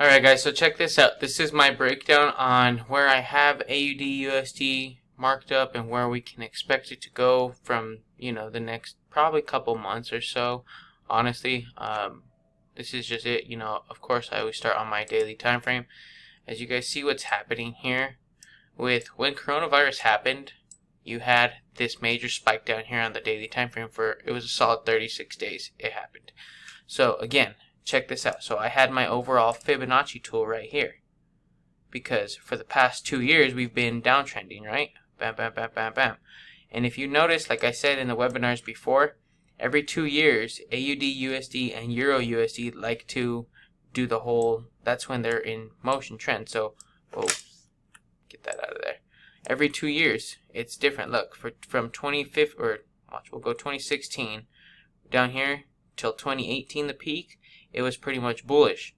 Alright guys, so check this out. This is my breakdown on where I have AUD USD marked up and where we can expect it to go from, the next probably couple months or so. Honestly, this is just it. Of course I always start on my daily time frame. As you guys see what's happening here with when coronavirus happened, you had this major spike down here on the daily time frame for it was a solid 36 days it happened. So again, check this out. So I had my overall Fibonacci tool right here because for the past 2 years we've been downtrending, right? Bam, bam, bam, bam, bam. And if you notice, like I said in the webinars before, every 2 years AUD USD and Euro USD like to do the whole, that's when they're in motion trend. So get that out of there. Every 2 years it's different. Look, from 25th, or watch, we'll go 2016 down here till 2018, the peak, it was pretty much bullish,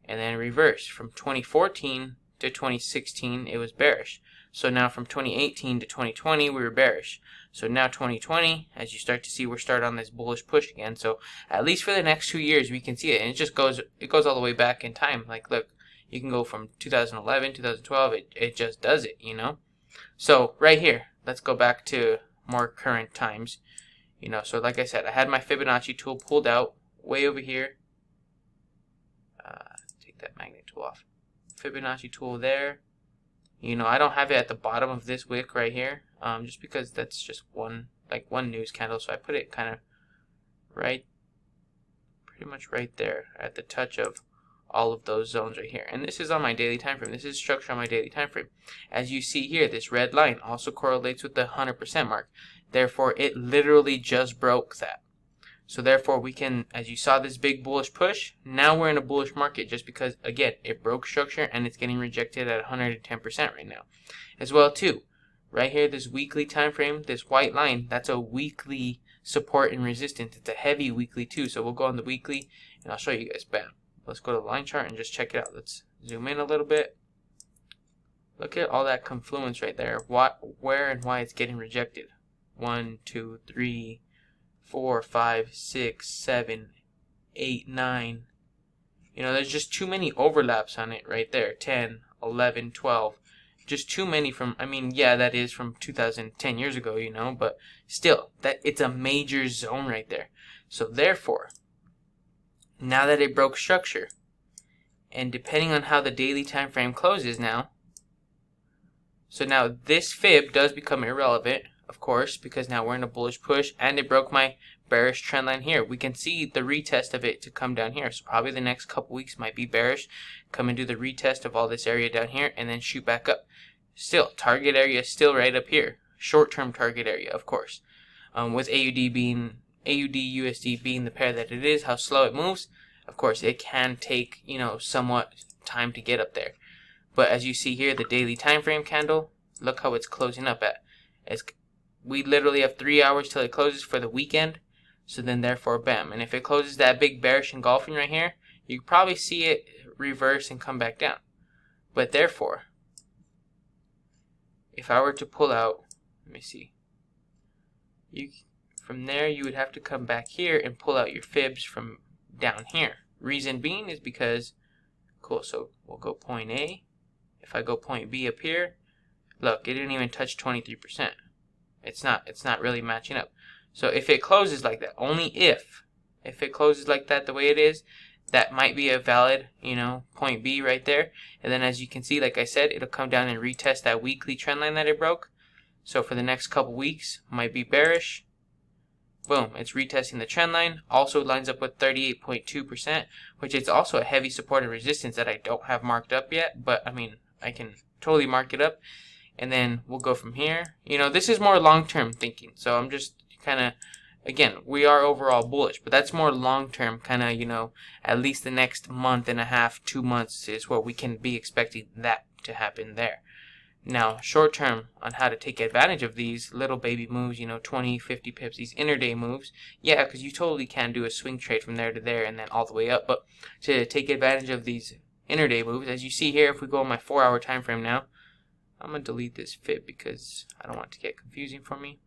and then reversed from 2014 to 2016 it was bearish. So now from 2018 to 2020 we were bearish. So now 2020, as you start to see, we're starting on this bullish push again. So at least for the next 2 years we can see it, and it goes all the way back in time. Like look, you can go from 2011, 2012, it just does it, So right here, let's go back to more current times. So like I said, I had my Fibonacci tool pulled out way over here. Take that magnet tool off. Fibonacci tool there. I don't have it at the bottom of this wick right here, just because that's just one news candle. So I put it kind of pretty much right there at the touch of all of those zones right here. And this is on my daily time frame. This is structure on my daily time frame. As you see here, this red line also correlates with the 100% mark. Therefore, it literally just broke that. So therefore, we can, as you saw this big bullish push, now we're in a bullish market just because, again, it broke structure and it's getting rejected at 110% right now. As well, too, right here, this weekly time frame, this white line, that's a weekly support and resistance. It's a heavy weekly, too. So we'll go on the weekly, and I'll show you guys. Bam. Let's go to the line chart and just check it out. Let's zoom in a little bit. Look at all that confluence right there. Where and why it's getting rejected. 1, 2, 3, 4, 5, 6, 7, 8, 9. There's just too many overlaps on it right there. 10, 11, 12. Just too many from, yeah, that is from 2010 years ago, but still, it's a major zone right there. So therefore, now that it broke structure, and depending on how the daily time frame closes now, so now this fib does become irrelevant, of course, because now we're in a bullish push, and it broke my bearish trend line here. We can see the retest of it to come down here. So probably the next couple weeks might be bearish. Come and do the retest of all this area down here, and then shoot back up. Still, target area is still right up here. Short-term target area, of course. With AUD USD being the pair that it is, how slow it moves, of course, it can take, somewhat time to get up there. But as you see here, the daily time frame candle, look how it's closing up at. We literally have 3 hours till it closes for the weekend. So then therefore, bam. And if it closes that big bearish engulfing right here, you can probably see it reverse and come back down. But therefore, if I were to pull out, let me see. From there, you would have to come back here and pull out your fibs from down here. Reason being is because, cool, so we'll go point A. If I go point B up here, look, it didn't even touch 23%. It's not really matching up. So if it closes like that, only if it closes like that the way it is, that might be a valid, point B right there. And then as you can see, like I said, it'll come down and retest that weekly trend line that it broke. So for the next couple weeks, might be bearish. Boom, it's retesting the trend line. Also lines up with 38.2%, which is also a heavy support and resistance that I don't have marked up yet. But I can totally mark it up. And then we'll go from here. This is more long-term thinking. So I'm just kind of, again, we are overall bullish. But that's more long-term, kind of, at least the next month and a half, 2 months is what we can be expecting that to happen there. Now, short-term on how to take advantage of these little baby moves, 20, 50 pips, these intraday moves. Yeah, because you totally can do a swing trade from there to there and then all the way up. But to take advantage of these intraday moves, as you see here, if we go on my 4-hour time frame now, I'm going to delete this fib because I don't want it to get confusing for me.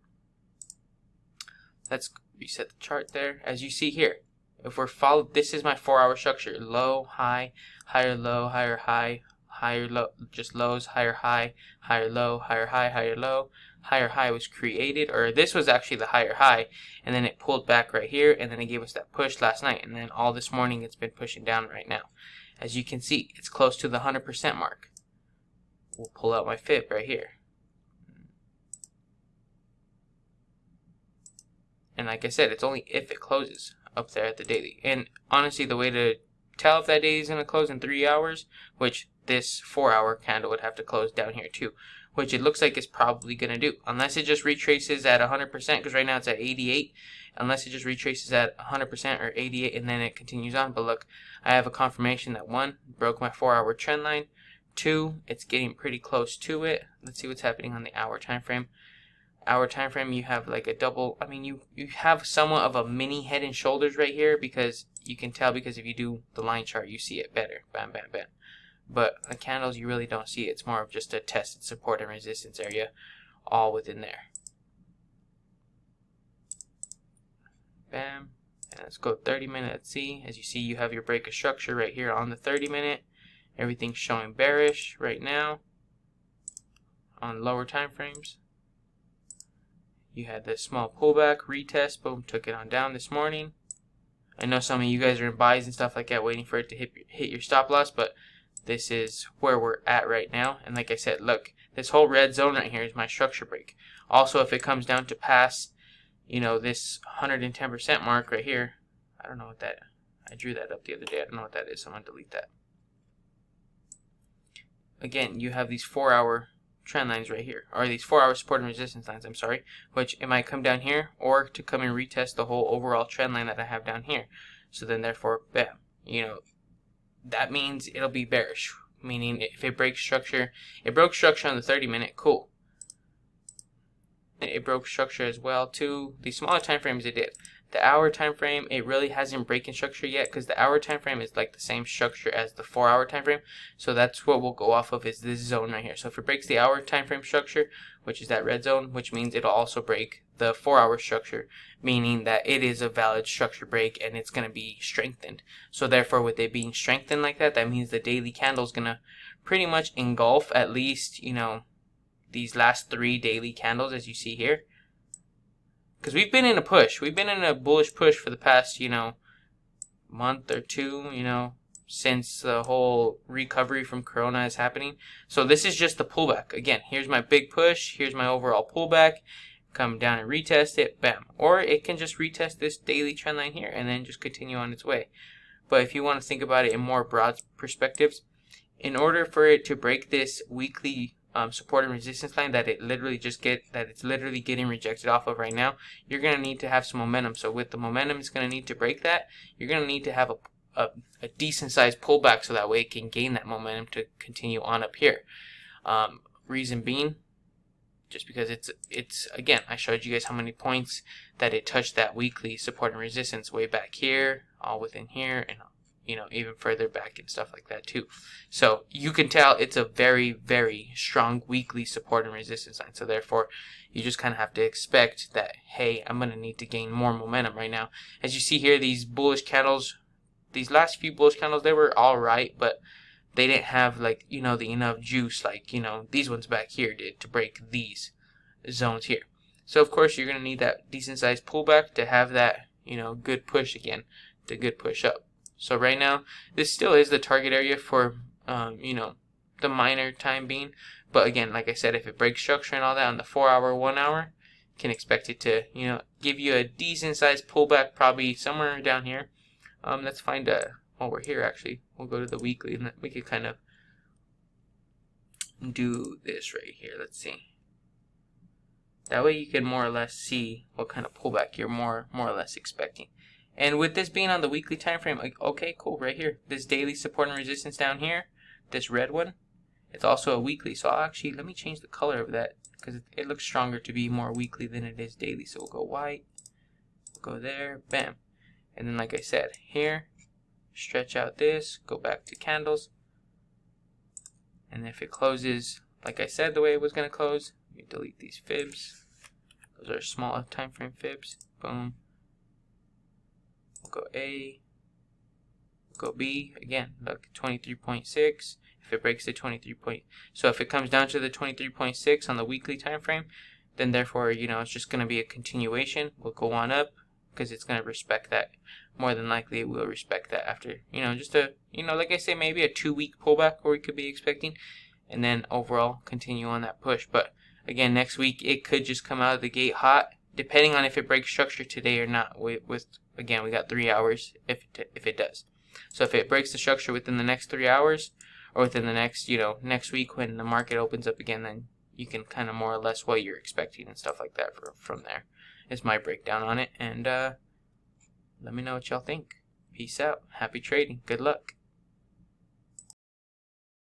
Let's reset the chart there. As you see here, if we're followed, this is my 4-hour structure: low, high, higher low, higher high, higher low, just lows, higher high, higher low, higher high, higher low. Higher high was created, or this was actually the higher high, and then it pulled back right here, and then it gave us that push last night, and then all this morning it's been pushing down right now. As you can see, it's close to the 100% mark. We'll pull out my fib right here. And like I said, it's only if it closes up there at the daily. And honestly, the way to tell if that daily is going to close in 3 hours, which this 4-hour candle would have to close down here too, which it looks like it's probably going to do, unless it just retraces at 100%, because right now it's at 88, unless it just retraces at 100% or 88 and then it continues on. But look, I have a confirmation that 1, broke my 4-hour trend line, 2, it's getting pretty close to it. Let's see what's happening on the hour time frame. Hour time frame, you have like a double, I mean, you have somewhat of a mini head and shoulders right here, because you can tell, because if you do the line chart, you see it better. Bam, bam, bam. But the candles, you really don't see it. It's more of just a tested support and resistance area all within there. Bam. And let's go 30 minute. Let's see. As you see, you have your break of structure right here on the 30 minute. Everything's showing bearish right now on lower time frames. You had this small pullback, retest, boom, took it on down this morning. I know some of you guys are in buys and stuff like that, waiting for it to hit your stop loss, but this is where we're at right now. And like I said, look, this whole red zone right here is my structure break. Also, if it comes down to pass, you know, this 110% mark right here, I don't know what that, I drew that up the other day. I don't know what that is, so I'm going to delete that. Again, you have these 4-hour trend lines right here, or these 4-hour support and resistance lines, I'm sorry, which it might come down here, or to come and retest the whole overall trend line that I have down here. So then therefore, bam, you know, that means it'll be bearish, meaning if it breaks structure, it broke structure on the 30 minute, cool. It broke structure as well too. The smaller time frames it did. The hour time frame, it really hasn't broken structure yet, because the hour time frame is like the same structure as the 4-hour time frame. So that's what we'll go off of, is this zone right here. So if it breaks the hour time frame structure, which is that red zone, which means it'll also break the 4-hour structure, meaning that it is a valid structure break and it's going to be strengthened. So therefore, with it being strengthened like that, that means the daily candle is going to pretty much engulf at least, you know, these last 3 daily candles, as you see here. Because we've been in a push. We've been in a bullish push for the past, you know, month or two, you know, since the whole recovery from Corona is happening. So this is just the pullback. Again, here's my big push. Here's my overall pullback. Come down and retest it. Bam. Or it can just retest this daily trend line here and then just continue on its way. But if you want to think about it in more broad perspectives, in order for it to break this weekly support and resistance line that it's literally getting rejected off of right now, you're going to need to have some momentum. So with the momentum, it's going to need to break that. You're going to need to have a decent sized pullback, so that way it can gain that momentum to continue on up here. Reason being, just because it's again, I showed you guys how many points that it touched that weekly support and resistance way back here, all within here, and you know, even further back and stuff like that too. So you can tell it's a very, very strong weekly support and resistance line. So therefore, you just kind of have to expect that, hey, I'm going to need to gain more momentum right now. As you see here, these bullish candles, these last few bullish candles, they were all right, but they didn't have, like, you know, the enough juice like, you know, these ones back here did to break these zones here. So of course, you're going to need that decent sized pullback to have that, you know, good push again, to good push up. So right now, this still is the target area for, you know, the minor time being. But again, like I said, if it breaks structure and all that on the 4-hour, 1 hour, you can expect it to, you know, give you a decent sized pullback, probably somewhere down here. Let's find while we're here, actually, we'll go to the weekly and we could kind of do this right here. Let's see. That way you can more or less see what kind of pullback you're more or less expecting. And with this being on the weekly time frame, like, okay, cool, right here, this daily support and resistance down here, this red one, it's also a weekly. So I'll actually, let me change the color of that, because it looks stronger to be more weekly than it is daily. So we'll go white, we'll go there, bam. And then like I said, here, stretch out this, go back to candles. And if it closes, like I said, the way it was going to close, let me delete these fibs. Those are smaller time frame fibs, boom. Go A, go B again. Look, 23.6. If it breaks the 23 point, so if it comes down to the 23.6 on the weekly time frame, then therefore, you know, it's just going to be a continuation. We'll go on up because it's going to respect that. More than likely, it will respect that after, you know, just a, you know, like I say, maybe a 2-week pullback where we could be expecting, and then overall continue on that push. But again, next week it could just come out of the gate hot, depending on if it breaks structure today or not. With again, we got 3 hours if it does. So if it breaks the structure within the next 3 hours, or within the next, you know, next week when the market opens up again, then you can kind of more or less what you're expecting and stuff like that from there. Is my breakdown on it, and let me know what y'all think. Peace out. Happy trading. Good luck.